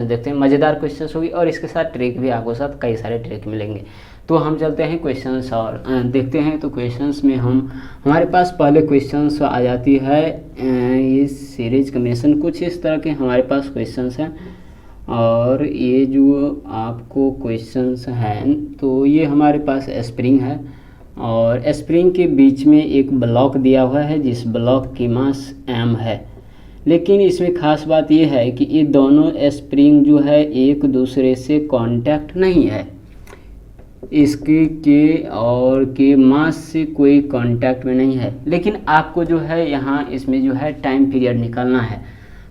देखते हैं, मज़ेदार क्वेश्चंस होगी और इसके साथ ट्रिक भी, आपको साथ कई सारे ट्रिक मिलेंगे। तो हम चलते हैं क्वेश्चंस और देखते हैं। तो क्वेश्चंस में हमारे पास पहले क्वेश्चंस आ जाती है इस सीरीज कॉम्बिनेशन, कुछ इस तरह के हमारे पास क्वेश्चंस हैं। और ये जो आपको क्वेश्चंस हैं तो ये हमारे पास स्प्रिंग है और स्प्रिंग के बीच में एक ब्लॉक दिया हुआ है जिस ब्लॉक की मास m है। लेकिन इसमें ख़ास बात यह है कि ये दोनों स्प्रिंग जो है एक दूसरे से कांटेक्ट नहीं है, इसके के और के मास से कोई कांटेक्ट में नहीं है। लेकिन आपको जो है यहाँ इसमें जो है टाइम पीरियड निकालना है।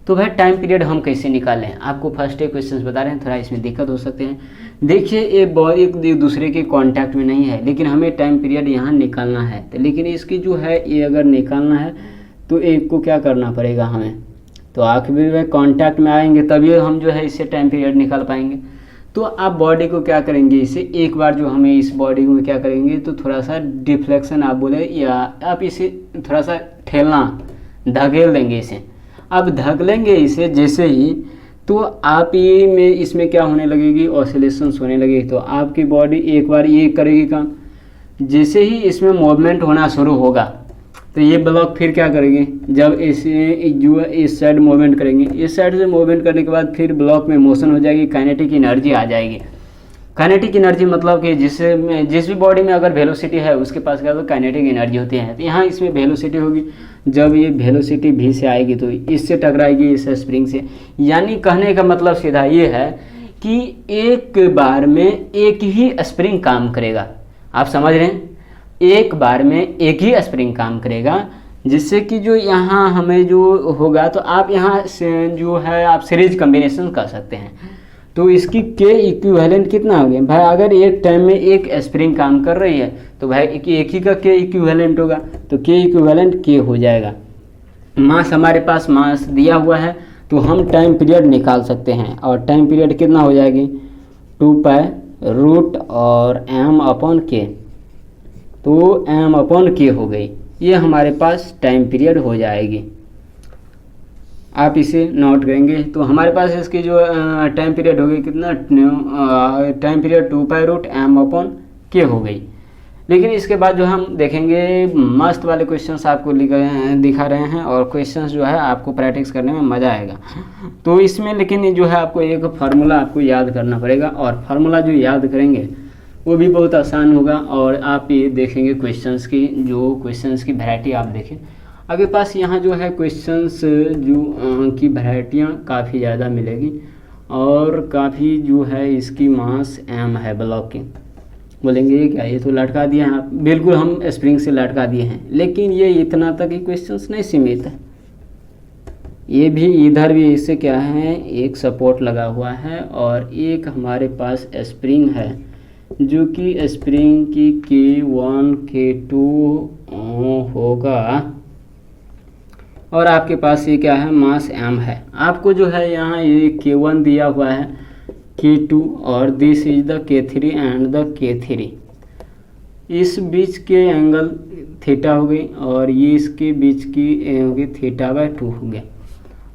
तो भाई टाइम पीरियड हम कैसे निकालें, आपको फर्स्ट एक क्वेश्चन बता रहे हैं, थोड़ा इसमें दिक्कत हो सकते हैं। देखिए ये बॉडी एक दूसरे के कांटेक्ट में नहीं है लेकिन हमें टाइम पीरियड यहाँ निकालना है। तो लेकिन इसकी जो है ये अगर निकालना है तो एक को क्या करना पड़ेगा हमें, तो आखिर में कांटेक्ट में आएंगे तभी हम जो है इससे टाइम पीरियड निकाल पाएंगे। तो आप बॉडी को क्या करेंगे, इसे एक बार जो हमें इस बॉडी को क्या करेंगे तो थोड़ा सा डिफ्लेक्शन आप बोले या आप इसे थोड़ा सा ठेलना, धकेल देंगे इसे। अब धकेलेंगे इसे जैसे ही तो आप ये में इसमें क्या होने लगेगी, ऑसिलेशंस होने लगेगी। तो आपकी बॉडी एक बार ये करेगी काम, जैसे ही इसमें मूवमेंट होना शुरू होगा तो ये ब्लॉक फिर क्या करेंगे, जब इसे जो इस साइड मूवमेंट करेंगे, इस साइड से मूवमेंट करने के बाद फिर ब्लॉक में मोशन हो जाएगी, काइनेटिक एनर्जी आ जाएगी। काइनेटिक एनर्जी मतलब कि जिस भी बॉडी में अगर वेलोसिटी है उसके पास क्या तो काइनेटिक एनर्जी होती है। तो यहाँ इसमें वेलोसिटी होगी, जब ये वेलोसिटी भी से आएगी तो इससे टकराएगी इस स्प्रिंग से। यानी कहने का मतलब सीधा ये है कि एक बार में एक ही स्प्रिंग काम करेगा। आप समझ रहे हैं, एक बार में एक ही स्प्रिंग काम करेगा, जिससे कि जो यहाँ हमें जो होगा तो आप यहाँ से जो है आप सीरीज कॉम्बिनेशन कर सकते हैं। तो इसकी के इक्विवेलेंट कितना हो गया भाई, अगर एक टाइम में एक स्प्रिंग काम कर रही है तो भाई एक ही का के इक्विवेलेंट होगा, तो के इक्विवेलेंट के हो जाएगा। मास हमारे पास मास दिया हुआ है तो हम टाइम पीरियड निकाल सकते हैं और टाइम पीरियड कितना हो जाएगी 2π रूट और m/k, तो m/k हो गई। ये हमारे पास टाइम पीरियड हो जाएगी। आप इसे नोट करेंगे तो हमारे पास इसकी जो टाइम पीरियड हो गई कितना, टाइम पीरियड 2π रूट m/k हो गई। लेकिन इसके बाद जो हम देखेंगे मस्त वाले क्वेश्चंस आपको दिखा रहे हैं और क्वेश्चंस जो है आपको प्रैक्टिस करने में मज़ा आएगा। तो इसमें लेकिन जो है आपको एक फार्मूला आपको याद करना पड़ेगा और फार्मूला जो याद करेंगे वो भी बहुत आसान होगा। और आप ये देखेंगे क्वेश्चंस की वैरायटी आप देखें, आपके पास यहाँ जो है क्वेश्चंस जो की वैरायटियाँ काफ़ी ज़्यादा मिलेगी और काफ़ी जो है इसकी मास m है ब्लॉक की। बोलेंगे क्या ये तो लटका दिए हैं आप, बिल्कुल हम स्प्रिंग से लटका दिए हैं, लेकिन ये इतना तक ही क्वेश्चंस नहीं सीमित है। ये भी इधर भी इससे क्या है एक सपोर्ट लगा हुआ है और एक हमारे पास स्प्रिंग है जो कि स्प्रिंग की K1 K2 होगा और आपके पास ये क्या है मास m है। आपको जो है यहाँ ये K1 दिया हुआ है, K2 और this is the K3 and the K3। इस बीच के एंगल थीटा हो गई और ये इसके बीच की होगी θ/2 हो गया।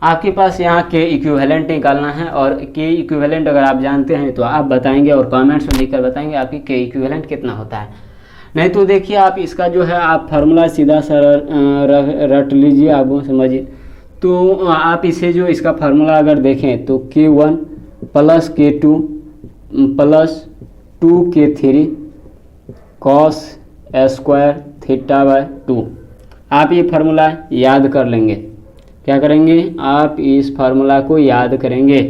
आपके पास यहाँ के इक्विवेलेंट निकालना है और के इक्विवेलेंट अगर आप जानते हैं तो आप बताएंगे और कमेंट्स में लिखकर बताएंगे आपकी के इक्विवेलेंट कितना होता है। नहीं तो देखिए आप इसका जो है आप फार्मूला सीधा सा रट लीजिए, आप समझिए। तो आप इसे जो इसका फार्मूला अगर देखें तो K1 + K2 + 2K3 cos θ/2। आप ये फार्मूला याद कर लेंगे। क्या करेंगे, आप इस फार्मूला को याद करेंगे।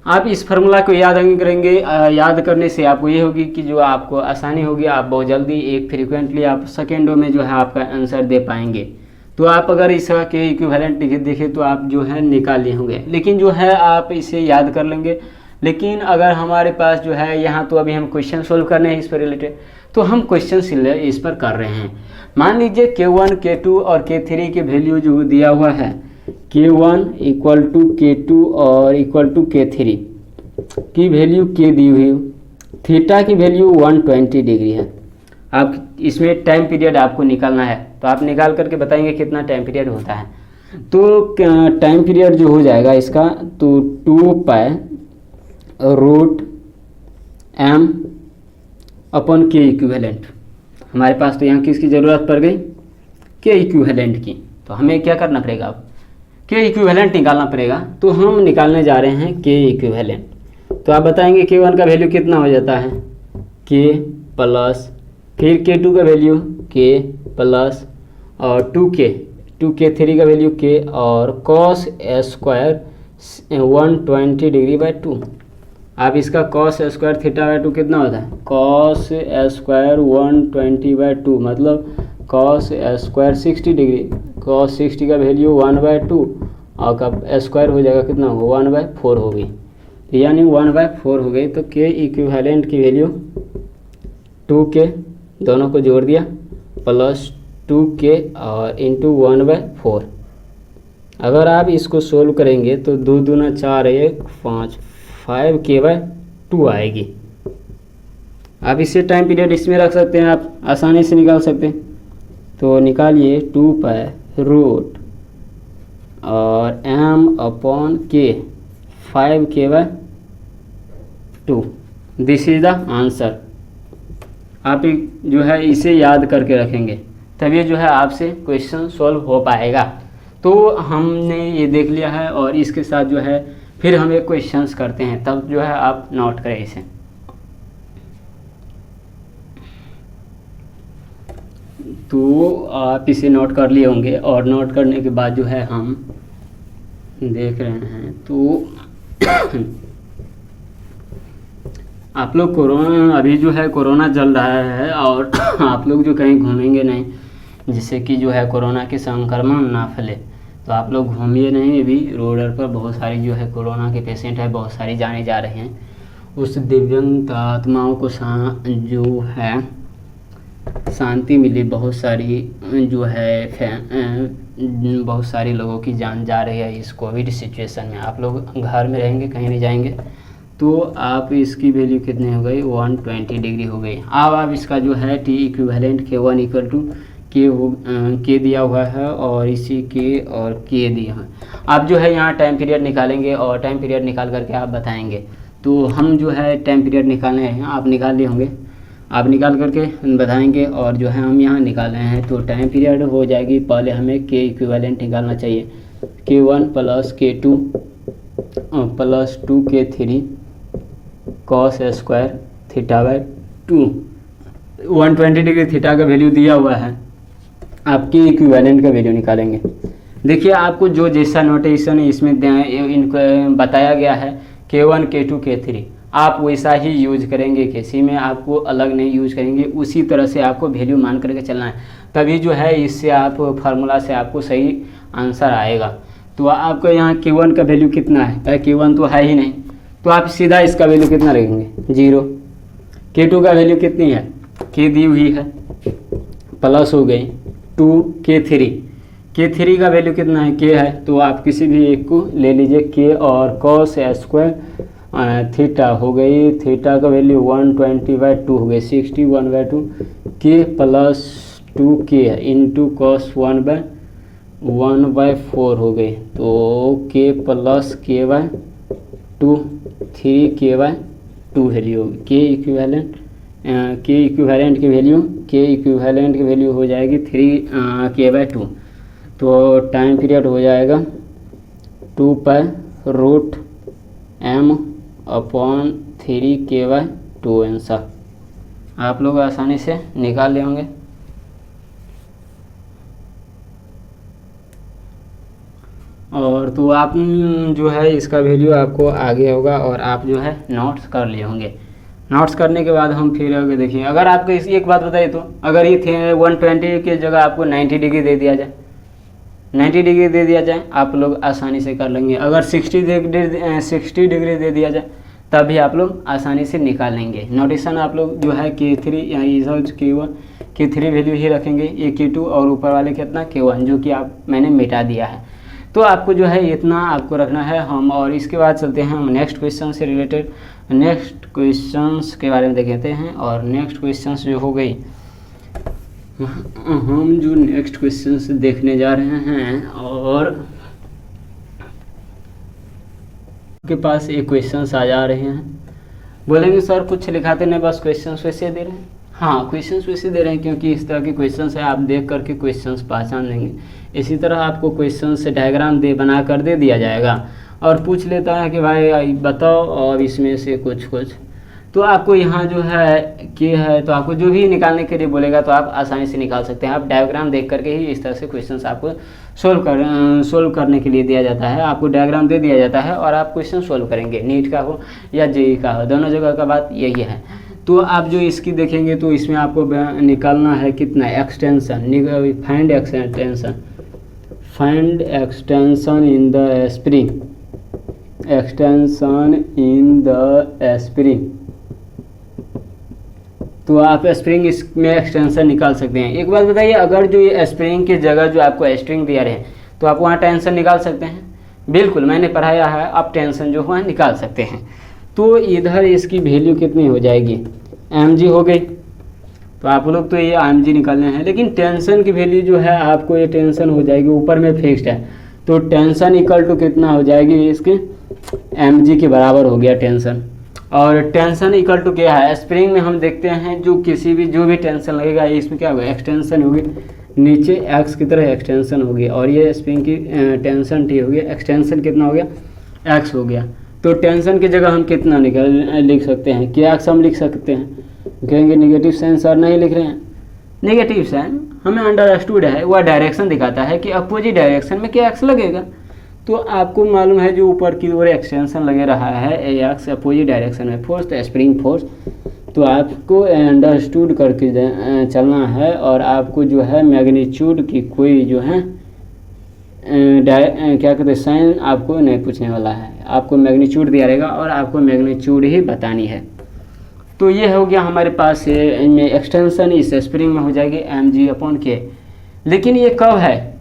आप इस फार्मूला को करेंगे, याद करने से आपको ये होगी कि जो आपको आसानी होगी, आप बहुत जल्दी एक फ्रीक्वेंटली आप सेकेंडों में जो है आपका आंसर दे पाएंगे। तो आप अगर इसका के इक्विवेलेंट देखें तो आप जो है निकाल लिए होंगे, लेकिन जो है आप इसे याद कर लेंगे। लेकिन अगर हमारे पास जो है यहाँ तो अभी हम क्वेश्चन सोल्व करने हैं इस पर रिलेटेड, तो हम क्वेश्चन इस पर कर रहे हैं। मान लीजिए K1 K2 और K3 की वैल्यू जो दिया हुआ है K1 = K2 और = K3 की वैल्यू K दी हुई, थीटा की वैल्यू 120 डिग्री है। आप इसमें टाइम पीरियड आपको निकालना है तो आप निकाल करके बताएंगे कितना टाइम पीरियड होता है। तो टाइम पीरियड जो हो जाएगा इसका, तो 2π√m अपन के इक्विवेलेंट। हमारे पास तो यहाँ किसकी ज़रूरत पड़ गई, के इक्विवेलेंट की। तो हमें क्या करना पड़ेगा, अब के इक्विवेलेंट निकालना पड़ेगा। तो हम निकालने जा रहे हैं के इक्विवेलेंट। तो आप बताएंगे K1 का वैल्यू कितना हो जाता है, K प्लस फिर K2 का वैल्यू K प्लस और 2K3 का वैल्यू K और cos स्क्वायर 120°/2। अब इसका cos स्क्वायर θ/2 कितना होता है, cos स्क्वायर 120/2 मतलब cos स्क्वायर 60°। cos 60 का वैल्यू 1/2 और का स्क्वायर हो जाएगा कितना होगा, 1/4 हो गई, यानी 1/4 हो गई। तो के इक्विवेलेंट की वैल्यू 2K, दोनों को जोड़ दिया, प्लस 2K और इंटू 1/4। अगर आप इसको सोल्व करेंगे तो 2 दूना 4 1 5 5K/2 आएगी। आप इससे टाइम पीरियड इसमें रख सकते हैं, आप आसानी से निकाल सकते हैं। तो निकालिए 2π√ और m/K 5K/2। This is the answer. आप जो है इसे याद करके रखेंगे, तभी जो है आपसे क्वेश्चन सॉल्व हो पाएगा। तो हमने ये देख लिया है और इसके साथ जो है फिर हम एक क्वेश्चंस करते हैं, तब जो है आप नोट करें इसे। तो आप इसे नोट कर लिए होंगे और नोट करने के बाद जो है हम देख रहे हैं। तो आप लोग कोरोना, अभी जो है कोरोना चल रहा है और आप लोग जो कहीं घूमेंगे नहीं, जिससे कि जो है कोरोना के संक्रमण ना फैले, तो आप लोग घूमिए नहीं। अभी रोड पर बहुत सारी जो है कोरोना के पेशेंट है, बहुत सारी जाने जा रहे हैं। उस दिव्यांग आत्माओं को जो है शांति मिली। बहुत सारी जो है बहुत सारे लोगों की जान जा रही है इस कोविड सिचुएशन में। आप लोग घर में रहेंगे, कहीं नहीं जाएंगे, तो आप इसकी वैल्यू कितनी हो गई, 120° हो गई। अब आप इसका जो है T equivalent K1 equal to के दिया हुआ है और इसी के और के दिया है। आप जो है यहाँ टाइम पीरियड निकालेंगे और टाइम पीरियड निकाल करके आप बताएंगे। तो हम जो है टाइम पीरियड निकालने हैं, आप निकाल लिए होंगे, आप निकाल करके बताएंगे और जो है हम यहाँ निकाल रहे हैं। तो टाइम पीरियड हो जाएगी, पहले हमें के इक्विवेलेंट निकालना चाहिए, K1 plus K2 plus 2K3 cos square θ/2। 120° theta का वैल्यू दिया हुआ है, आपके इक्विवेलेंट का वैल्यू निकालेंगे। देखिए आपको जो जैसा नोटेशन है इसमें इनको बताया गया है K1 K2 K3, आप वैसा ही यूज करेंगे, किसी में आपको अलग नहीं यूज करेंगे। उसी तरह से आपको वैल्यू मान करके चलना है, तभी जो है इससे आप फार्मूला से आपको सही आंसर आएगा। तो आपको यहाँ K1 का वैल्यू कितना है, K1 तो है ही नहीं, तो आप सीधा इसका वैल्यू कितना रखेंगे, 0। K2 का वैल्यू कितनी है, K दी हुई है, प्लस हो गई 2K3। K3 का वैल्यू कितना है, K है, तो आप किसी भी एक को ले लीजिए, K और cos स्क्वायर थीटा हो गई, थीटा का वैल्यू 120/2 हो गई, 61/2 K plus 2K into cos 1/4 हो गई। तो K plus K/2 3K/2 value होगी। के इक्विवेलेंट की वैल्यू हो जाएगी 3K/2। तो टाइम पीरियड हो जाएगा 2π√m/3K/2 आंसर आप लोग आसानी से निकाल ले होंगे। और तो आप जो है इसका वैल्यू आपको आगे होगा और आप जो है नोट्स कर लिए होंगे। नोट्स करने के बाद हम फिर आगे देखिए, अगर आपको इस एक बात बताइए, तो अगर ये थे 120 की जगह आपको 90° दे दिया जाए, 90° दे दिया जाए, आप लोग आसानी से कर लेंगे। अगर 60° दे दिया जाए तब भी आप लोग आसानी से निकाल लेंगे। नोटेशन आप लोग जो है K3 या K1 K3 वैल्यू ही रखेंगे, ये K2 और ऊपर वाले कितना K1, जो कि मैंने मिटा दिया है। तो आपको जो है इतना आपको रखना है हम। और इसके बाद चलते हैं हम नेक्स्ट क्वेश्चन से रिलेटेड, नेक्स्ट क्वेश्चंस के बारे में देखते हैं। और नेक्स्ट क्वेश्चंस जो हो गई हम जो नेक्स्ट क्वेश्चन से देखने जा रहे हैं, और के पास एक क्वेश्चंस आ जा रहे हैं। बोलेंगे सर कुछ लिखाते नहीं, बस क्वेश्चंस वैसे दे रहे हैं। हाँ, क्वेश्चंस वैसे दे रहे हैं क्योंकि इस तरह के क्वेश्चंस है, आप देख करके क्वेश्चंस पहचान लेंगे। इसी तरह आपको क्वेश्चंस से डायग्राम बना कर दे दिया जाएगा और पूछ लेता है कि भाई बताओ और इसमें से कुछ, तो आपको यहाँ जो है कि है, तो आपको जो भी निकालने के लिए बोलेगा तो आप आसानी से निकाल सकते हैं। आप डायग्राम देख करके ही इस तरह से क्वेश्चंस आपको सोल्व करने के लिए दिया जाता है। आपको डायग्राम दे दिया जाता है और आप क्वेश्चन सोल्व करेंगे, नीट का हो या जेईई का हो, दोनों जगह का बात यही है। तो आप जो इसकी देखेंगे तो इसमें आपको निकालना है कितना extension, find extension in the spring, extension in the spring. तो आप स्प्रिंग इसमें एक्सटेंशन निकाल सकते हैं। एक बात बताइए, अगर जो ये स्प्रिंग की जगह जो आपको स्ट्रिंग दिया रहे तो आप वहाँ टेंशन निकाल सकते हैं? बिल्कुल, मैंने पढ़ाया है, आप टेंशन जो है निकाल सकते हैं। तो इधर इसकी वैल्यू कितनी हो जाएगी, mg हो गई। तो आप लोग तो ये mg निकालने हैं, लेकिन टेंशन की वैल्यू जो है आपको ये टेंशन हो जाएगी, ऊपर में फिक्स्ड है, तो टेंशन इक्वल टू कितना हो जाएगी, इसके mg के बराबर हो गया टेंशन। और टेंशन इक्वल टू क्या है, स्प्रिंग में हम देखते हैं जो भी टेंशन लगेगा इसमें क्या होगा, एक्सटेंशन होगी, नीचे एक्स की तरह एक्सटेंशन होगी, और ये स्प्रिंग की टेंशन टी होगी, एक्सटेंशन कितना हो गया, एक्स हो गया। तो टेंशन की जगह हम कितना लिख सकते हैं, क्या एक्स हम लिख सकते हैं, कहेंगे निगेटिव साइन सर नहीं लिख रहे हैं। नेगेटिव साइन हमें अंडरस्टूड है, वह डायरेक्शन दिखाता है कि अपोजिट डायरेक्शन में क्या एक्स लगेगा। तो आपको मालूम है जो ऊपर की ओर एक्सटेंशन लगे रहा है एक्स अपोजिट डायरेक्शन में फोर्स, तो स्प्रिंग फोर्स, तो आपको अंडरस्टूड करके चलना है। और आपको जो है मैग्नीट्यूड की कोई जो है क्या कहते हैं साइन आपको नहीं पूछने वाला है, आपको मैग्नीट्यूड दिया रहेगा और आपको मैग्नीट्यूड ही बतानी है। तो ये हो गया हमारे पास इनमें एक्सटेंशन इस स्प्रिंग में हो जाएगी mg/k। लेकिन ये कब है,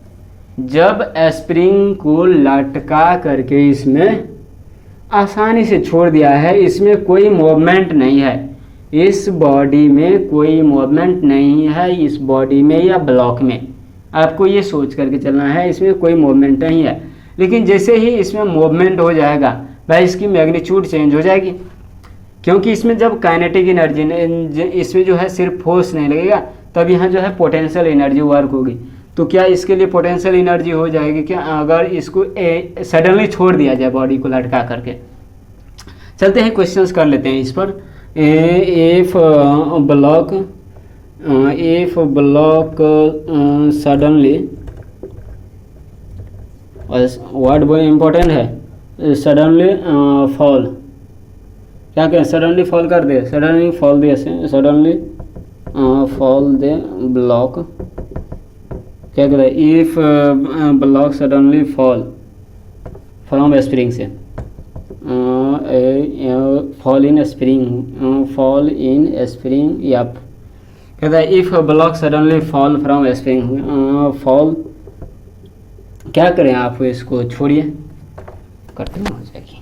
जब स्प्रिंग को लटका करके इसमें आसानी से छोड़ दिया है, इसमें कोई मूवमेंट नहीं है, इस बॉडी में कोई मूवमेंट नहीं है, इस बॉडी में या ब्लॉक में, आपको ये सोच करके चलना है इसमें कोई मूवमेंट नहीं है। लेकिन जैसे ही इसमें मूवमेंट हो जाएगा भाई इसकी मैग्नीट्यूड चेंज हो जाएगी, क्योंकि इसमें जब काइनेटिक एनर्जी इसमें जो है सिर्फ फोर्स नहीं लगेगा, तब यहाँ जो है पोटेंशियल एनर्जी वर्क होगी। तो क्या इसके लिए पोटेंशियल एनर्जी हो जाएगी क्या, अगर इसको सडनली छोड़ दिया जाए बॉडी को लटका करके। चलते हैं क्वेश्चंस कर लेते हैं इस पर। इफ ब्लॉक सडनली, वर्ड बहुत इम्पोर्टेंट है, सडनली फॉल, क्या कहें, सडनली फॉल कर दे, सडनली फॉल दे, सडनली फॉल दे ब्लॉक, क्या कहते हैं, if block suddenly fall from spring से, फॉल इन स्प्रिंग, या कहता है if block suddenly fall from spring, fall, क्या करें आप इसको छोड़िए, करते हो जाएगी।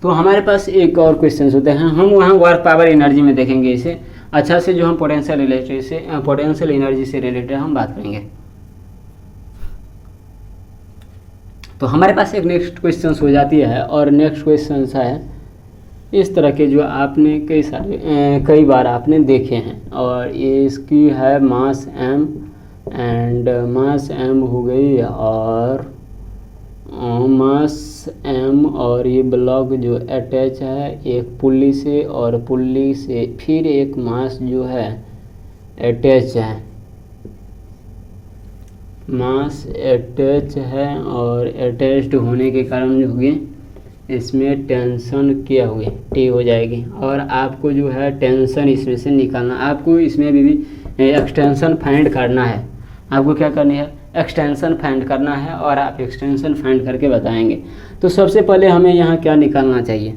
तो हमारे पास एक और क्वेश्चन होते हैं, हम वहाँ वर्क पावर एनर्जी में देखेंगे इसे अच्छा से, जो हम पोटेंशियल एनर्जी से रिलेटेड हम बात करेंगे। तो हमारे पास एक नेक्स्ट क्वेश्चन हो जाती है, और नेक्स्ट क्वेश्चन है इस तरह के जो आपने कई बार आपने देखे हैं, और ये इसकी है मास m, एंड मास m हो गई, और मास m, और ये ब्लॉक जो अटैच है एक पुल्ली से, और पुल्ली से फिर एक मास जो है अटैच है, मास अटैच है, और अटैच्ड होने के कारण जो होगी इसमें टेंशन क्या होगी, टी हो जाएगी। और आपको जो है टेंशन इसमें से निकालना, आपको इसमें भी एक्सटेंशन फाइंड करना है, आपको क्या करनी है, एक्सटेंशन फाइंड करना है, और आप एक्सटेंशन फाइंड करके बताएंगे। तो सबसे पहले हमें यहाँ क्या निकालना चाहिए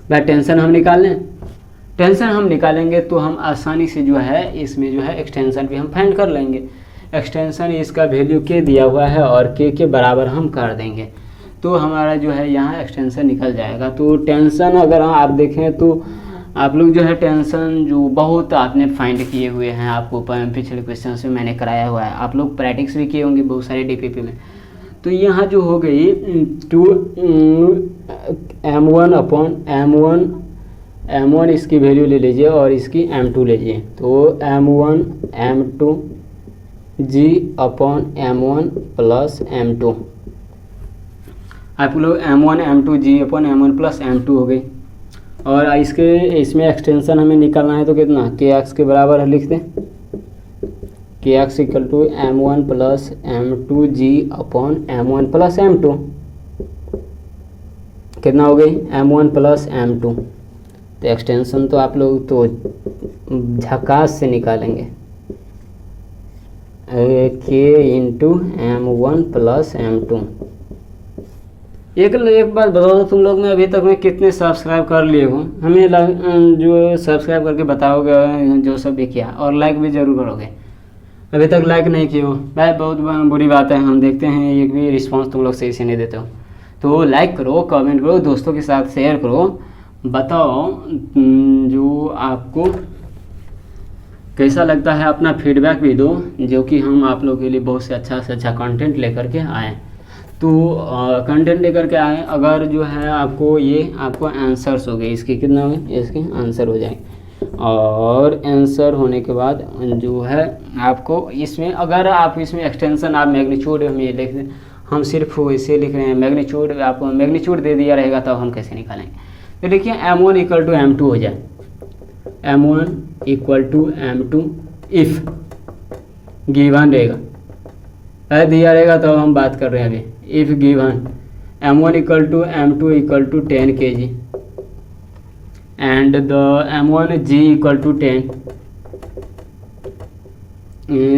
भाई, टेंशन हम निकाल लें, टेंशन हम निकालेंगे तो हम आसानी से जो है इसमें जो है एक्सटेंशन भी हम फाइंड कर लेंगे। एक्सटेंशन इसका वैल्यू के दिया हुआ है और के बराबर हम कर देंगे, तो हमारा जो है यहाँ एक्सटेंशन निकल जाएगा। तो टेंशन अगर आप देखें तो आप लोग जो है टेंशन जो बहुत आपने फाइंड किए हुए हैं, आपको पिछले क्वेश्चन में मैंने कराया हुआ है, आप लोग प्रैक्टिस भी किए होंगे बहुत सारे डीपीपी में। तो यहाँ जो हो गई 2m1 अपॉन m1 इसकी वैल्यू ले लीजिए और इसकी m2 लीजिए, तो m1 m2 g upon m1 plus m2, आप लोग m1 m2 g upon m1 plus m2 हो गई। और इसमें एक्सटेंशन हमें निकालना है, तो कितना kx के बराबर है, लिख दें kx equal to m1 plus m2 g upon m1 plus m2, कितना हो गई m1 प्लस m2। तो एक्सटेंशन तो आप लोग तो झकास से निकालेंगे, k into m1 plus m2। एक बात बताओ, तुम लोग में अभी तक में कितने सब्सक्राइब कर लिए हो, हमें जो सब्सक्राइब करके बताओगे जो सब भी किया, और लाइक भी ज़रूर करोगे। अभी तक लाइक नहीं किए हो भाई, बहुत बुरी बात है, हम देखते हैं एक भी रिस्पांस तुम लोग सही से नहीं देते हो। तो लाइक करो, कमेंट करो, दोस्तों के साथ शेयर करो, बताओ जो आपको कैसा लगता है, अपना फीडबैक भी दो, जो कि हम आप लोगों के लिए बहुत से अच्छा कंटेंट लेकर के आएँ। तो कंटेंट लेकर के आए, अगर जो है आपको आंसर्स हो गए, इसके कितना हो गए, इसके आंसर हो जाएंगे। और आंसर होने के बाद जो है आपको इसमें, अगर आप इसमें एक्सटेंशन आप मैग्नीट्यूड में लिख दें, हम सिर्फ वैसे लिख रहे हैं मैग्नीट्यूड, आपको मैग्नीट्यूड दे दिया रहेगा तब हम कैसे निकालेंगे। तो देखिए m1 इक्वल टू m2 हो जाए, m1 equal to m2 if given रहेगा, दिया रहेगा तब हम बात कर रहे हैं अभी। If given m1 equal to m2 equal to 10 kg and the m1 g equal to 10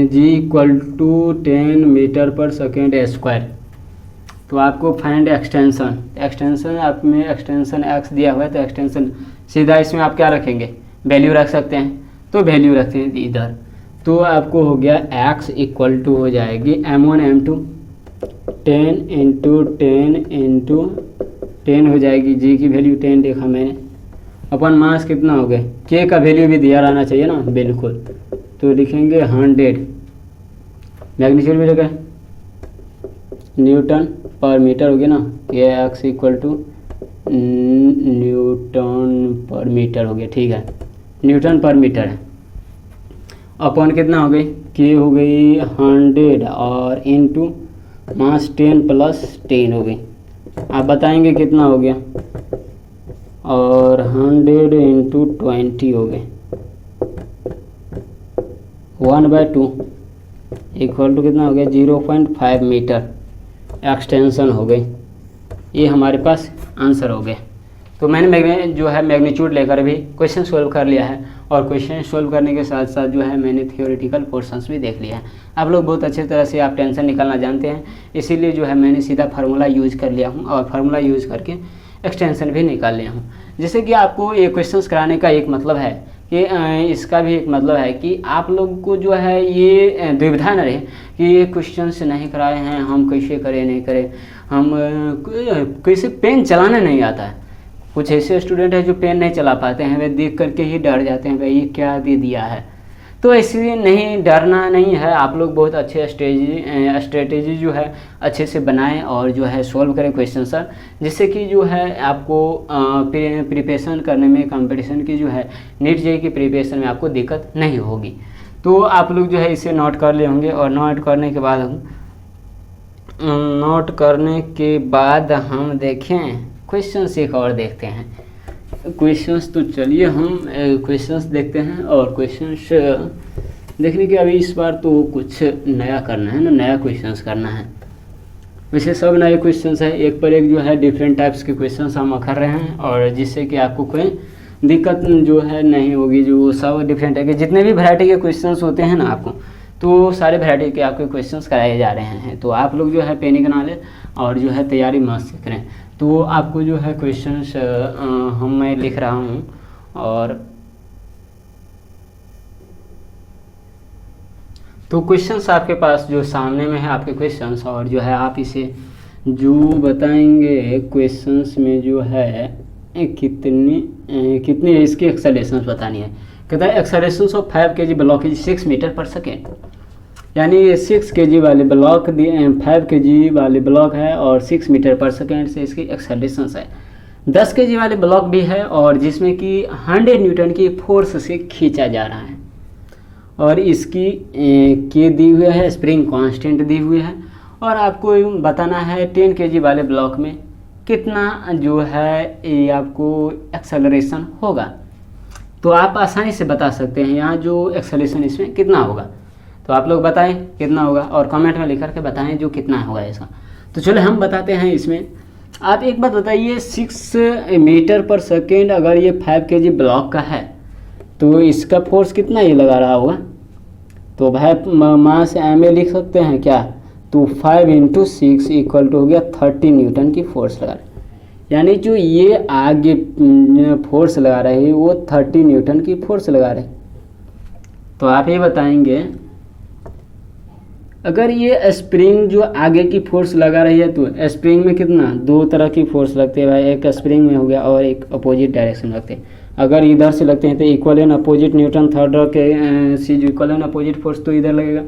g equal to 10 metre per second square. तो आपको फाइंड एक्सटेंशन आप में एक्सटेंशन x दिया हुआ है, तो एक्सटेंशन सीधा इसमें आप क्या रखेंगे, वैल्यू रख सकते हैं, तो वैल्यू रखते हैं इधर। तो आपको हो गया x इक्वल टू हो जाएगी m1 m2 10 इंटू 10 हो जाएगी, g की वैल्यू 10 देखा मैंने, अपन मास कितना हो गया, k का वैल्यू भी दिया रहना चाहिए ना, बिल्कुल। तो लिखेंगे 100, मैग्नीट्यूड भी लिखा न्यूटन पर मीटर हो गया ना, kx इक्वल टू न्यूटन पर मीटर हो गया, ठीक है, न्यूटन पर मीटर है। अपॉन कितना हो गई, k हो गई 100 और इनटू मास 10 प्लस 10 हो गई, आप बताएंगे कितना हो गया, और 100 इंटू 20 हो गए 1/2 इक्वल टू कितना हो गया 0.5 मीटर एक्सटेंशन हो गई। ये हमारे पास आंसर हो गए। तो मैंने जो है मैग्नीट्यूड लेकर भी क्वेश्चन सोल्व कर लिया है, और क्वेश्चन सोल्व करने के साथ साथ जो है मैंने थियोरेटिकल पोर्शंस भी देख लिया है। आप लोग बहुत अच्छे तरह से आप टेंशन निकालना जानते हैं, इसीलिए जो है मैंने सीधा फार्मूला यूज कर लिया हूँ, और फार्मूला यूज करके एक्सटेंशन भी निकाल लिया हूँ। जैसे कि आपको ये क्वेश्चंस कराने का एक मतलब है कि इसका भी एक मतलब है कि आप लोग को जो है ये दुविधा न रहे कि ये क्वेश्चंस नहीं कराए हैं, हम कैसे करें नहीं करें, हम कैसे पेन चलाना नहीं आता है। कुछ ऐसे स्टूडेंट हैं जो पेन नहीं चला पाते हैं, वे देख करके ही डर जाते हैं, भाई ये क्या दे दिया है। तो इसलिए नहीं डरना नहीं है, आप लोग बहुत अच्छे स्ट्रेटेजी जो है अच्छे से बनाएं और जो है सॉल्व करें क्वेश्चन सर, जिससे कि जो है आपको प्रिपरेशन करने में कंपटीशन की जो है नीट जेईई की प्रिपरेशन में आपको दिक्कत नहीं होगी। तो आप लोग जो है इसे नोट कर ले होंगे, और नोट करने के बाद हम देखें क्वेश्चन एक और देखते हैं क्वेश्चंस। तो चलिए हम क्वेश्चंस देखते हैं, और क्वेश्चंस देखने के अभी इस बार तो कुछ नया करना है ना, नया क्वेश्चंस करना है। वैसे सब नए क्वेश्चंस है, एक पर एक जो है डिफरेंट टाइप्स के क्वेश्चंस हम कर रहे हैं, और जिससे कि आपको कोई दिक्कत जो है नहीं होगी। जो सब डिफरेंट है कि जितने भी वैरायटी के क्वेश्चंस होते हैं ना आपको, तो सारे वैरायटी के आपके क्वेश्चंस कराए जा रहे हैं। तो आप लोग जो है पैनिक ना लें और जो है तैयारी मस्त से करें। तो आपको जो है क्वेश्चंस मैं लिख रहा हूँ, और तो क्वेश्चंस आपके पास जो सामने में है आपके क्वेश्चंस, और जो है आप इसे जो बताएंगे क्वेश्चंस में जो है कितनी इसकी एक्सेलरेशन बतानी है। कहता है acceleration of 5 kg block is 6 metre per second. यानी ये 6 kg वाले ब्लॉक 5 kg वाले ब्लॉक है और 6 मीटर पर सेकेंड से इसकी एक्सेलरेशन है। 10 kg वाले ब्लॉक भी है और जिसमें कि 100 न्यूटन की फोर्स से खींचा जा रहा है और इसकी के दी हुई है, स्प्रिंग कांस्टेंट दी हुई है और आपको बताना है 10 kg वाले ब्लॉक में कितना जो है ये आपको एक्सेलरेशन होगा। तो आप आसानी से बता सकते हैं यहाँ जो एक्सेलरेशन इसमें कितना होगा। तो आप लोग बताएं कितना होगा और कमेंट में लिख करके बताएं जो कितना होगा इसका। तो चलो हम बताते हैं इसमें। आप एक बात बताइए, 6 मीटर पर सेकेंड अगर ये 5 kg ब्लॉक का है तो इसका फोर्स कितना ये लगा रहा होगा। तो भाई मास एम ए लिख सकते हैं क्या। तो 5 × 6 इक्वल टू हो गया 30 न्यूटन की फोर्स लगा रहे, यानी जो ये आगे फोर्स लगा रहे हैं वो 30 न्यूटन की फोर्स लगा रहे। तो आप ये बताएंगे अगर ये स्प्रिंग जो आगे की फोर्स लगा रही है तो स्प्रिंग में कितना, 2 तरह की फोर्स लगते हैं भाई, एक स्प्रिंग में हो गया और एक अपोजिट डायरेक्शन में लगते हैं। अगर इधर से लगते हैं तो equal and opposite Newton third के सीज इक्वल एंड अपोजिट फोर्स तो इधर लगेगा।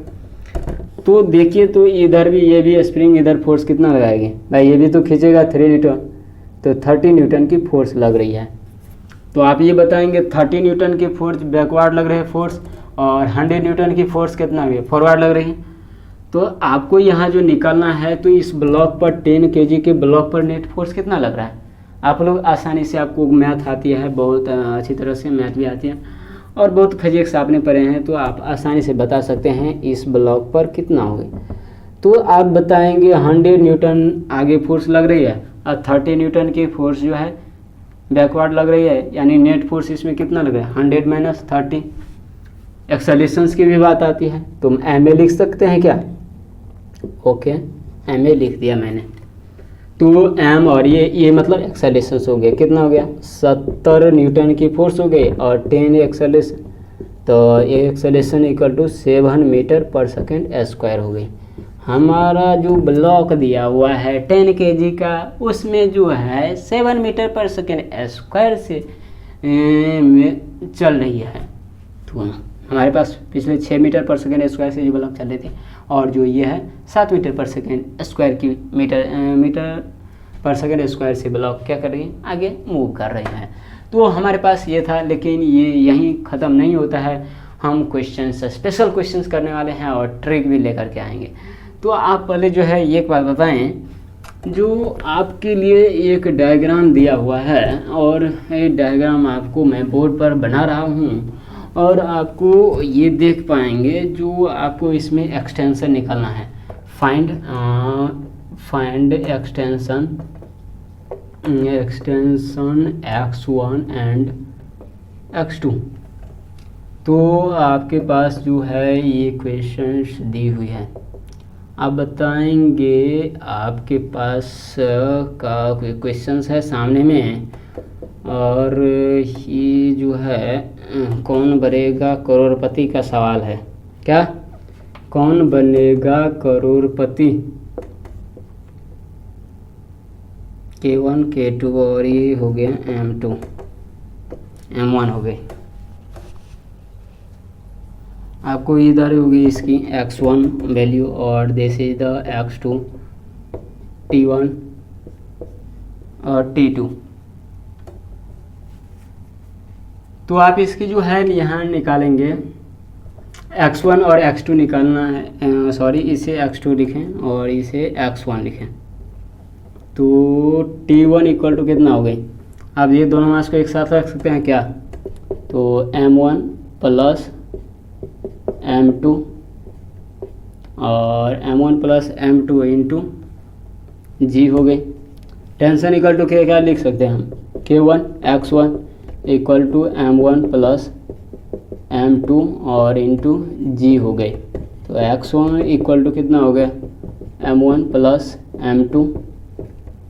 तो देखिए तो इधर भी ये भी स्प्रिंग इधर फोर्स कितना लगाएगी भाई, ये भी तो खींचेगा 3 न्यूटन, तो 30 न्यूटन की फोर्स लग रही है। तो आप ये बताएंगे 30 न्यूटन की फोर्स बैकवर्ड लग रही है फोर्स और 100 न्यूटन की फोर्स कितना है फॉरवर्ड लग रही है। तो आपको यहाँ जो निकालना है तो इस ब्लॉक पर 10 kg के ब्लॉक पर नेट फोर्स कितना लग रहा है। आप लोग आसानी से, आपको मैथ आती है, बहुत अच्छी तरह से मैथ भी आती है और बहुत फिजिक्स आपने पढ़े हैं तो आप आसानी से बता सकते हैं इस ब्लॉक पर कितना होगा। तो आप बताएंगे 100 न्यूटन आगे फोर्स लग रही है और 30 न्यूटन की फोर्स जो है बैकवर्ड लग रही है, यानी नेट फोर्स इसमें कितना लग रहा है 100 - 30। एक्सेलरेशंस की भी बात आती है तो एम ए लिख सकते हैं क्या। ओके एम ए लिख दिया मैंने। तो एम और ये मतलब एक्सेलरेशंस हो गए, कितना हो गया 70 न्यूटन की फोर्स हो गई और 10 एक्सेलरेशन, तो ये acceleration equal to 7 metre per second square हो गई। हमारा जो ब्लॉक दिया हुआ है 10 kg का उसमें जो है 7 मीटर पर सेकेंड स्क्वायर से में चल रही है। तो हमारे पास पिछले 6 मीटर पर सेकेंड स्क्वायर से जो ब्लॉक चल रही थी और जो ये है 7 मीटर पर सेकेंड स्क्वायर की मीटर पर सेकेंड स्क्वायर से ब्लॉक क्या कर रही है आगे मूव कर रही है। तो हमारे पास ये था, लेकिन ये यहीं ख़त्म नहीं होता है। हम क्वेश्चंस स्पेशल क्वेश्चंस करने वाले हैं और ट्रिक भी लेकर के आएंगे। तो आप पहले जो है एक बात बताएं, जो आपके लिए एक डायग्राम दिया हुआ है और ये डायग्राम आपको मैं बोर्ड पर बना रहा हूँ और आपको ये देख पाएंगे जो आपको इसमें एक्सटेंशन निकालना है। Find extension x1 and x2। तो आपके पास जो है ये क्वेश्चंस दी हुई है। आप बताएंगे आपके पास का क्वेश्चंस है सामने में और ये जो है कौन बनेगा करोड़पति का सवाल है। क्या कौन बनेगा करोड़पति, K1 K2 और ये हो गया M2 M1 हो गई। आपको इधर होगी इसकी x1 वैल्यू और this is the x2 T1 और T2। तो आप इसकी जो है यहाँ निकालेंगे x1 और x2 निकालना है, सॉरी इसे x2 लिखें और इसे x1 लिखें। तो T1 इक्वल टू कितना हो गई, अब ये दोनों मास को एक साथ रख सकते हैं क्या। तो M1 प्लस M2 और M1 plus M2 into G हो गई। टेंशन इक्वल टू क्या लिख सकते हैं हम, K1 x1 equal to M1 plus M2 और इंटू G हो गई। तो x1 इक्वल टू कितना हो गया, M1 plus M2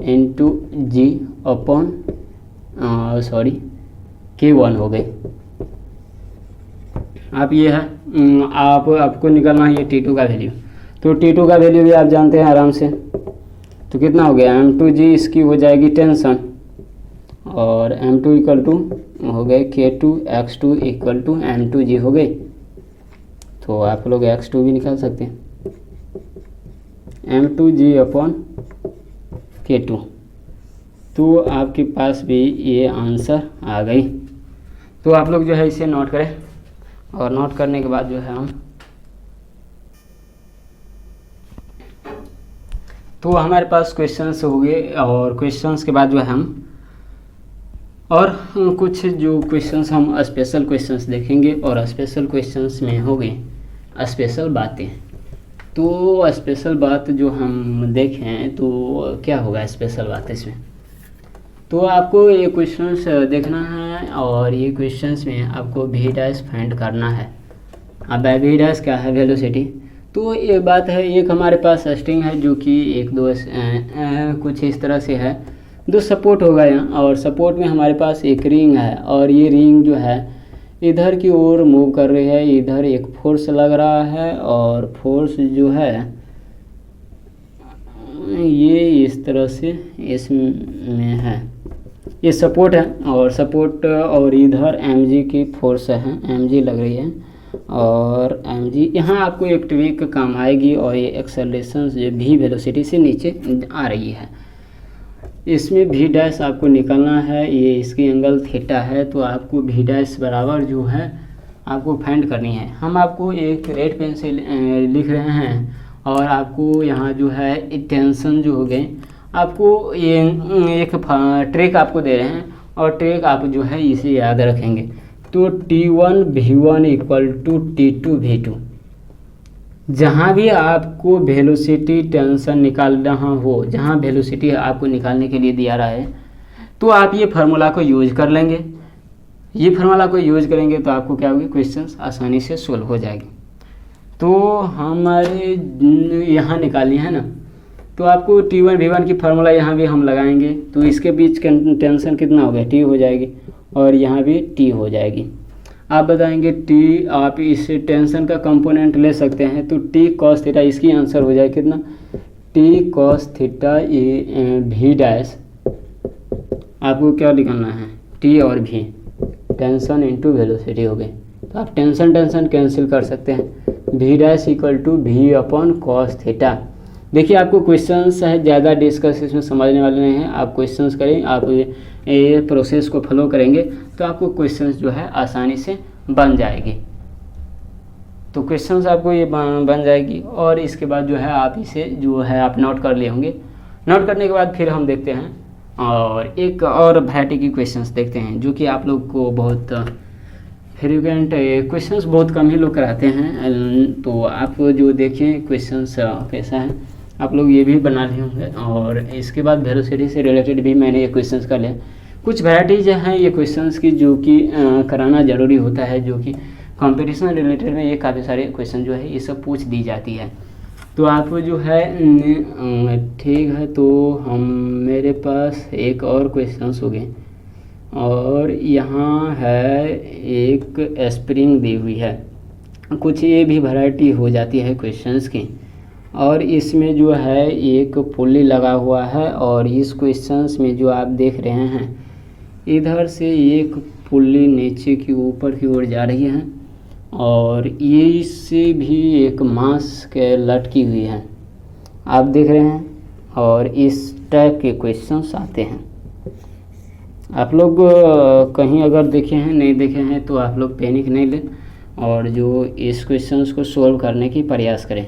into G upon K1 हो गई। आप ये है आपको निकालना है ये T2 का वैल्यू। तो T2 का वैल्यू भी आप जानते हैं आराम से। तो कितना हो गया M2G, इसकी हो जाएगी टेंशन और m2 इक्वल टू हो गए k2 x2 equal to m2g हो गई। तो आप लोग x2 भी निकाल सकते हैं, m2g अपॉन k2। तो आपके पास भी ये आंसर आ गई। तो आप लोग जो है इसे नोट करें, और नोट करने के बाद जो है हम, तो हमारे पास क्वेश्चंस हो गए, और क्वेश्चंस के बाद जो है हम और कुछ जो क्वेश्चंस हम स्पेशल क्वेश्चंस देखेंगे, और स्पेशल क्वेश्चंस में हो गए स्पेशल बातें। तो स्पेशल बात जो हम देखें तो क्या होगा स्पेशल बात इसमें, तो आपको ये क्वेश्चंस देखना है, और ये क्वेश्चंस में आपको v डैश फाइंड करना है। अब v डैश क्या है, वेलोसिटी। तो ये बात है, एक हमारे पास स्ट्रिंग है जो कि एक दो कुछ इस तरह से है, दो सपोर्ट होगा यहाँ, और सपोर्ट में हमारे पास एक रिंग है, और ये रिंग जो है इधर की ओर मूव कर रही है, इधर एक फोर्स लग रहा है, और फोर्स जो है ये इस तरह से इसमें है, ये सपोर्ट है, और सपोर्ट, और इधर mg की फोर्स है, mg लग रही है, और mg यहाँ आपको एक ट्रिक काम आएगी, और ये एक्सेलरेशन जो v वेलोसिटी से नीचे आ रही है, इसमें v डैश आपको निकालना है। ये इसकी एंगल थीटा है, तो आपको v डैश बराबर जो है आपको फाइंड करनी है। हम आपको एक रेड पेन से लिख रहे हैं, और आपको यहाँ जो है टेंशन जो हो गए, आपको ये एक ट्रिक आपको दे रहे हैं, और ट्रिक आप जो है इसे याद रखेंगे। तो T1 V1 equal to T2 V2। जहाँ भी आपको वेलोसिटी टेंशन निकालना हो, जहाँ वेलोसिटी आपको निकालने के लिए दिया रहा है, तो आप ये फार्मूला को यूज कर लेंगे। ये फार्मूला को यूज करेंगे तो आपको क्या होगी, क्वेश्चंस आसानी से सोल्व हो जाएगी। तो हमारे यहाँ निकाली है ना, तो आपको T1 V1 की फार्मूला यहाँ भी हम लगाएंगे, तो इसके बीच टेंशन कितना हो गया, T हो जाएगी, और यहाँ भी T हो जाएगी। आप बताएंगे T, आप इस टेंशन का कंपोनेंट ले सकते हैं, तो T cos थीटा, इसकी आंसर हो जाए कितना, T cos थीटा ये V डैश, आपको क्या निकालना है, T और V, टेंशन इंटू वेलोसिटी हो गई। तो आप टेंशन कैंसिल कर सकते हैं, V dash equal to V upon cos theta. देखिए आपको क्वेश्चंस है, ज़्यादा डिस्कस इसमें समझने वाले नहीं हैं, आप क्वेश्चंस करें, आप ये प्रोसेस को फॉलो करेंगे तो आपको क्वेश्चंस जो है आसानी से बन जाएगी। तो क्वेश्चंस आपको ये बन जाएगी, और इसके बाद जो है आप इसे जो है आप नोट कर लिए होंगे। नोट करने के बाद फिर हम देखते हैं, और एक और वैरायटी की क्वेश्चंस देखते हैं, जो कि आप लोग को बहुत फ्रीक्वेंट क्वेश्चंस बहुत कम ही लोग कराते हैं। तो आप जो देखें क्वेश्चंस कैसा है, आप लोग ये भी बना लिए होंगे, और इसके बाद वेलोसिटी से रिलेटेड भी मैंने ये क्वेश्चंस कर लिया। कुछ वैराइटीज हैं ये क्वेश्चंस की जो कि कराना ज़रूरी होता है, जो कि कंपटीशन रिलेटेड में ये काफ़ी सारे क्वेश्चन जो है ये सब पूछ दी जाती है। तो आप जो है ठीक है, तो हम मेरे पास एक और क्वेश्चंस हो गए, और यहाँ है एक स्प्रिंग दी हुई है, कुछ ये भी वैरायटी हो जाती है क्वेश्चंस की, और इसमें जो है एक पुल्ली लगा हुआ है, और इस क्वेश्चंस में जो आप देख रहे हैं इधर से एक पुल्ली नीचे की ऊपर की ओर जा रही है, और ये इससे भी एक मास के लटकी हुई है, आप देख रहे हैं, और इस टाइप के क्वेश्चंस आते हैं। आप लोग कहीं अगर देखे हैं नहीं देखे हैं तो आप लोग पैनिक नहीं लें, और जो इस क्वेश्चंस को सॉल्व करने की प्रयास करें।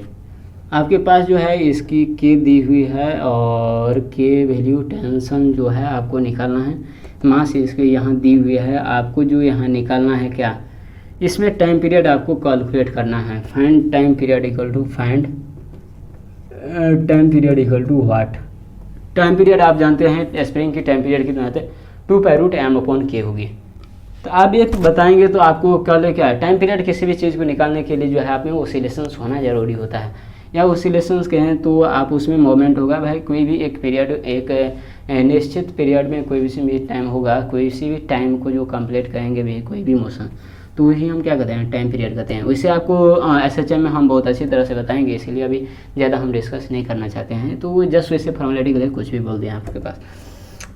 आपके पास जो है इसकी के दी हुई है, और के वैल्यू टेंशन जो है आपको निकालना है, मास इसके यहाँ दी हुई है, आपको जो यहाँ निकालना है क्या, इसमें टाइम पीरियड आपको कैलकुलेट करना है। Find time period equal to find time period equal to what. Time period आप जानते हैं स्प्रिंग की टाइम पीरियड कितना होता है, 2π√m/k होगी। तो आप ये बताएंगे तो आपको कल क्या है, टाइम पीरियड किसी भी चीज़ को निकालने के लिए जो है आप में ओसिलेशंस होना ज़रूरी होता है, या ओसिलेशंस कहें तो आप उसमें मोमेंट होगा भाई, कोई भी एक पीरियड, एक निश्चित पीरियड में कोई भी टाइम होगा, कोई सी भी टाइम को जो कंप्लीट करेंगे भी कोई भी मोशन, तो वही हम क्या कहते हैं, टाइम पीरियड कहते हैं। वैसे आपको SHM में हम बहुत अच्छी तरह से बताएंगे, इसीलिए अभी ज़्यादा हम डिस्कस नहीं करना चाहते हैं, तो वो जस्ट वैसे फॉर्मेलिटी के लिए कुछ भी बोल दिया आपके पास।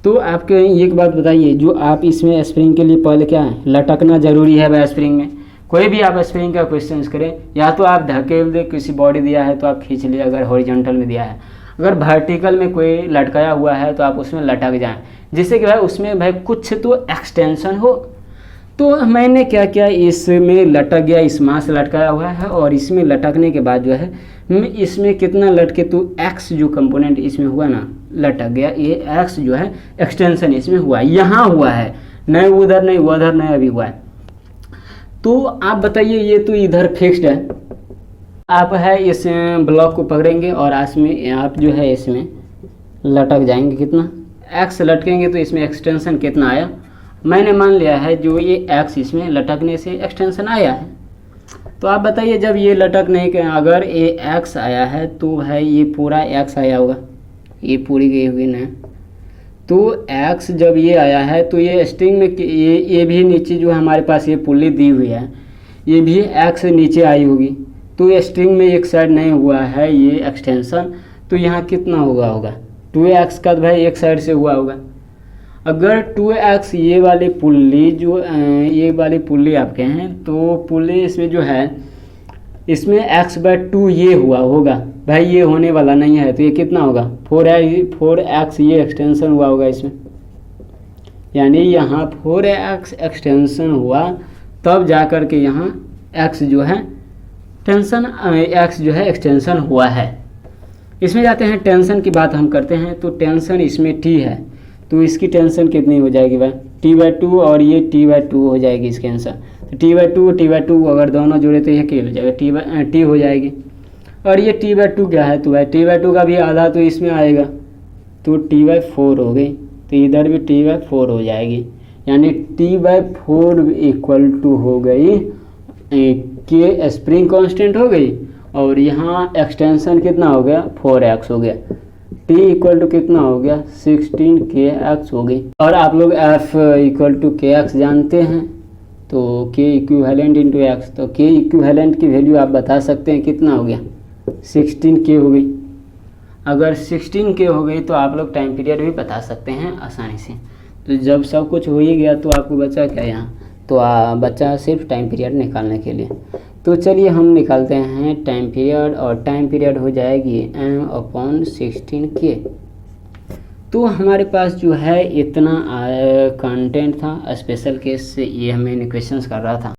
तो आपके एक बात बताइए, जो आप इसमें स्प्रिंग के लिए पहले क्या है, लटकना ज़रूरी है भाई। स्प्रिंग में कोई भी आप स्प्रिंग का क्वेश्चन करें, या तो आप धकेल दे, किसी बॉडी दिया है तो आप खींच लिए, अगर हॉरिजॉन्टल में दिया है, अगर वर्टिकल में कोई लटकाया हुआ है तो आप उसमें लटक जाएं, जिससे कि भाई उसमें भाई कुछ तो एक्सटेंशन हो। तो मैंने क्या किया, इसमें लटक गया, इस मास लटकाया हुआ है, और इसमें लटकने के बाद जो है इसमें कितना लटके, तो एक्स जो कंपोनेंट इसमें हुआ ना, लटक गया, ये एक्स जो है एक्सटेंशन इसमें हुआ, यहाँ हुआ है, नहीं उधर नहीं उधर नहीं, अभी हुआ है। तो आप बताइए, ये तो इधर फिक्स्ड है, आप है इस ब्लॉक को पकड़ेंगे और आप जो है इसमें लटक जाएंगे, कितना एक्स लटकेंगे, तो इसमें एक्सटेंशन कितना आया, मैंने मान लिया है जो ये एक्स इसमें लटकने से एक्सटेंशन आया है। तो आप बताइए, जब ये लटकने के अगर ये एक्स आया है तो है ये पूरा एक्स आया होगा, ये पूरी गई होगी ना, तो एक्स जब ये आया है तो ये स्ट्रिंग में ये भी नीचे जो हमारे पास ये पुल्ली दी हुई है, ये भी एक्स नीचे आई होगी, तो ये स्ट्रिंग में एक साइड नहीं हुआ है ये एक्सटेंशन, तो यहाँ कितना होगा 2x का भाई एक साइड से हुआ होगा। अगर 2x ये वाली पुल्ली जो ये वाली पुल्ली आपके हैं, तो पुल्ली इसमें जो है इसमें x/2 ये हुआ होगा भाई, ये होने वाला नहीं है, तो ये कितना होगा 4x ये एक्सटेंशन हुआ होगा इसमें, यानी यहाँ 4x एक्सटेंशन हुआ, तब जा कर के यहाँ x जो है एक्सटेंशन हुआ है। इसमें जाते हैं, टेंशन की बात हम करते हैं, तो टेंशन इसमें t है, तो इसकी टेंशन कितनी हो जाएगी भाई, t/2, और ये t/2 हो जाएगी इसके आंसर। तो t/2 अगर दोनों जोड़े तो ये क्या हो जाएगा, t हो जाएगी, और ये t/2 क्या है, तो भाई t/2 का भी आधा तो इसमें आएगा, तो t/4 हो गई, तो इधर भी t/4 हो जाएगी, यानी t/4 इक्वल टू हो गई के स्प्रिंग कांस्टेंट हो गई, और यहाँ एक्सटेंशन कितना हो गया 4x हो गया, t इक्वल टू कितना हो गया 16kx हो गई। और आप लोग f इक्वल टू kx जानते हैं, तो k इक्विवेलेंट इंटू एक्स, तो k इक्विवेलेंट की वैल्यू आप बता सकते हैं कितना हो गया 16k हो गई। अगर 16k हो गई तो आप लोग टाइम पीरियड भी बता सकते हैं आसानी से। तो जब सब कुछ हो ही गया तो आपको बचा क्या यहाँ, तो बचा सिर्फ टाइम पीरियड निकालने के लिए। तो चलिए हम निकालते हैं टाइम पीरियड, और टाइम पीरियड हो जाएगी m/16k। तो हमारे पास जो है इतना कंटेंट था, स्पेशल केस से ये हमें क्वेश्चंस कर रहा था।